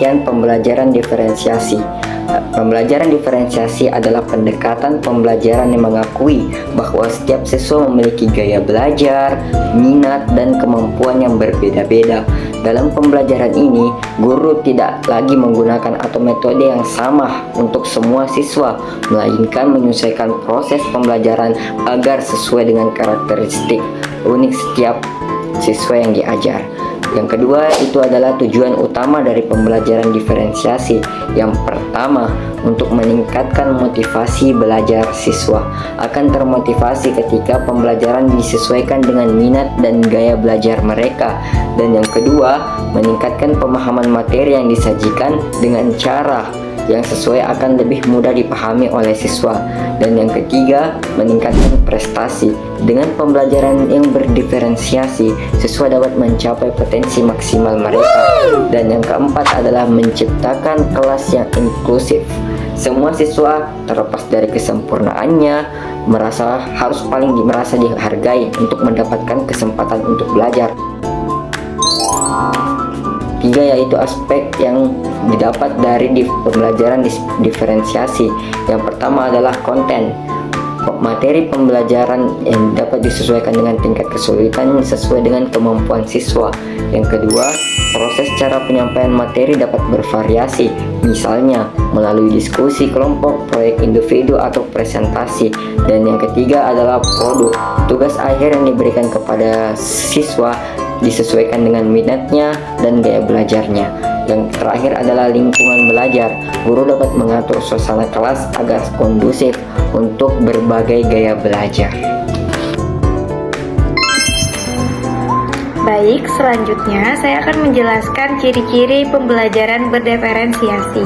pengertian pembelajaran diferensiasi. Pembelajaran diferensiasi adalah pendekatan pembelajaran yang mengakui bahwa setiap siswa memiliki gaya belajar, minat, dan kemampuan yang berbeda-beda. Dalam pembelajaran ini, guru tidak lagi menggunakan atau metode yang sama untuk semua siswa, melainkan menyesuaikan proses pembelajaran agar sesuai dengan karakteristik unik setiap siswa yang diajar. Yang kedua, itu adalah tujuan utama dari pembelajaran diferensiasi. Yang pertama, untuk meningkatkan motivasi belajar siswa. Akan termotivasi ketika pembelajaran disesuaikan dengan minat dan gaya belajar mereka. Dan yang kedua, meningkatkan pemahaman materi yang disajikan dengan cara yang sesuai akan lebih mudah dipahami oleh siswa. Dan yang ketiga, meningkatkan prestasi. Dengan pembelajaran yang berdiferensiasi, siswa dapat mencapai potensi maksimal mereka. Dan yang keempat adalah menciptakan kelas yang inklusif. Semua siswa, terlepas dari kesempurnaannya, harus merasa dihargai untuk mendapatkan kesempatan untuk belajar. Tiga, yaitu aspek yang didapat dari pembelajaran diferensiasi. Yang pertama adalah konten. Materi pembelajaran yang dapat disesuaikan dengan tingkat kesulitan sesuai dengan kemampuan siswa. Yang kedua, proses cara penyampaian materi dapat bervariasi, misalnya melalui diskusi kelompok, proyek individu, atau presentasi. Dan yang ketiga adalah produk. Tugas akhir yang diberikan kepada siswa disesuaikan dengan minatnya dan gaya belajarnya. Yang terakhir adalah lingkungan belajar. Guru dapat mengatur suasana kelas agar kondusif untuk berbagai gaya belajar. Baik, selanjutnya saya akan menjelaskan ciri-ciri pembelajaran berdiferensiasi.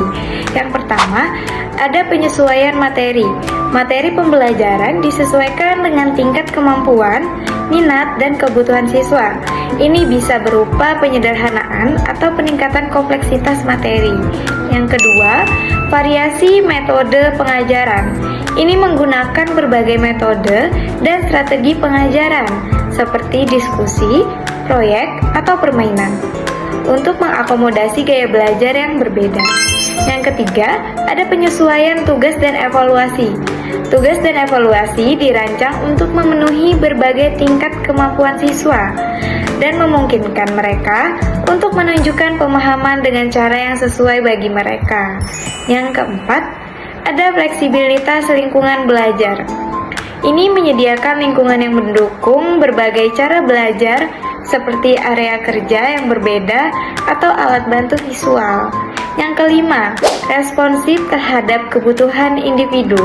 Yang pertama, ada penyesuaian materi. Materi pembelajaran disesuaikan dengan tingkat kemampuan, minat, dan kebutuhan siswa. Ini bisa berupa penyederhanaan atau peningkatan kompleksitas materi. Yang kedua, variasi metode pengajaran. Ini menggunakan berbagai metode dan strategi pengajaran seperti diskusi, proyek, atau permainan untuk mengakomodasi gaya belajar yang berbeda. Yang ketiga, ada penyesuaian tugas dan evaluasi. Tugas dan evaluasi dirancang untuk memenuhi berbagai tingkat kemampuan siswa dan memungkinkan mereka untuk menunjukkan pemahaman dengan cara yang sesuai bagi mereka. Yang keempat, ada fleksibilitas lingkungan belajar. Ini menyediakan lingkungan yang mendukung berbagai cara belajar seperti area kerja yang berbeda atau alat bantu visual. Yang kelima, responsif terhadap kebutuhan individu.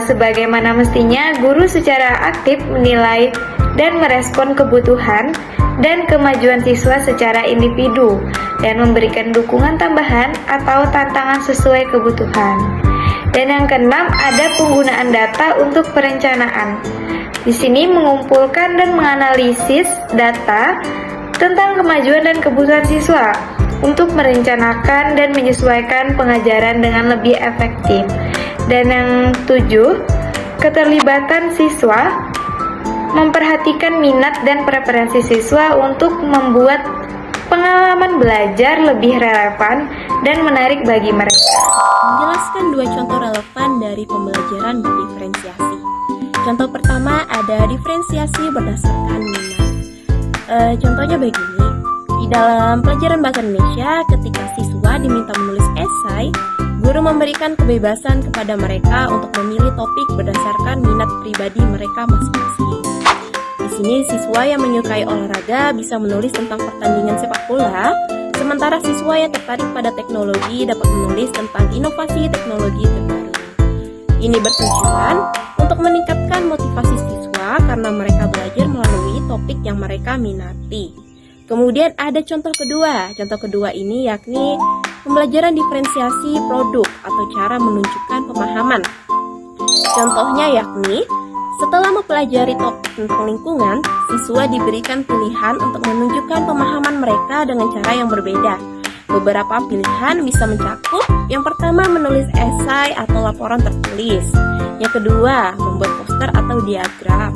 Sebagaimana mestinya, guru secara aktif menilai dan merespon kebutuhan dan kemajuan siswa secara individu dan memberikan dukungan tambahan atau tantangan sesuai kebutuhan. Dan yang keenam, ada penggunaan data untuk perencanaan. Di sini mengumpulkan dan menganalisis data tentang kemajuan dan kebutuhan siswa untuk merencanakan dan menyesuaikan pengajaran dengan lebih efektif. Dan yang tujuh, keterlibatan siswa, memperhatikan minat dan preferensi siswa untuk membuat pengalaman belajar lebih relevan dan menarik bagi mereka. Menjelaskan dua contoh relevan dari pembelajaran berdiferensiasi. Contoh pertama ada diferensiasi berdasarkan minat. Contohnya begini, di dalam pelajaran bahasa Indonesia ketika siswa diminta menulis esai, guru memberikan kebebasan kepada mereka untuk memilih topik berdasarkan minat pribadi mereka masing-masing. Di sini siswa yang menyukai olahraga bisa menulis tentang pertandingan sepak bola, sementara siswa yang tertarik pada teknologi dapat menulis tentang inovasi teknologi terbaru. Ini bertujuan untuk meningkatkan motivasi siswa karena mereka belajar melalui topik yang mereka minati. Kemudian ada contoh kedua. Contoh kedua ini yakni pembelajaran diferensiasi produk atau cara menunjukkan pemahaman. Contohnya yakni setelah mempelajari topik tentang lingkungan, siswa diberikan pilihan untuk menunjukkan pemahaman mereka dengan cara yang berbeda. Beberapa pilihan bisa mencakup: yang pertama, menulis esai atau laporan tertulis; yang kedua, membuat poster atau diagram;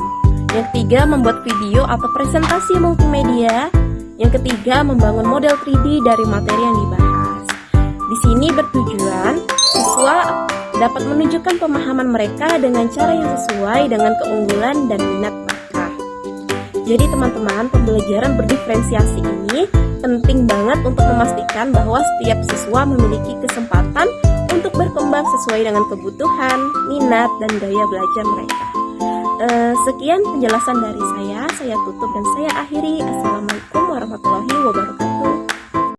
yang ketiga, membuat video atau presentasi multimedia; Yang ketiga, membangun model 3D dari materi yang dibahas. Di sini bertujuan siswa dapat menunjukkan pemahaman mereka dengan cara yang sesuai dengan keunggulan dan minat mereka. Jadi teman-teman, pembelajaran berdiferensiasi ini penting banget untuk memastikan bahwa setiap siswa memiliki kesempatan untuk berkembang sesuai dengan kebutuhan, minat, dan gaya belajar mereka. Sekian penjelasan dari saya tutup dan saya akhiri. Assalamualaikum warahmatullahi wabarakatuh.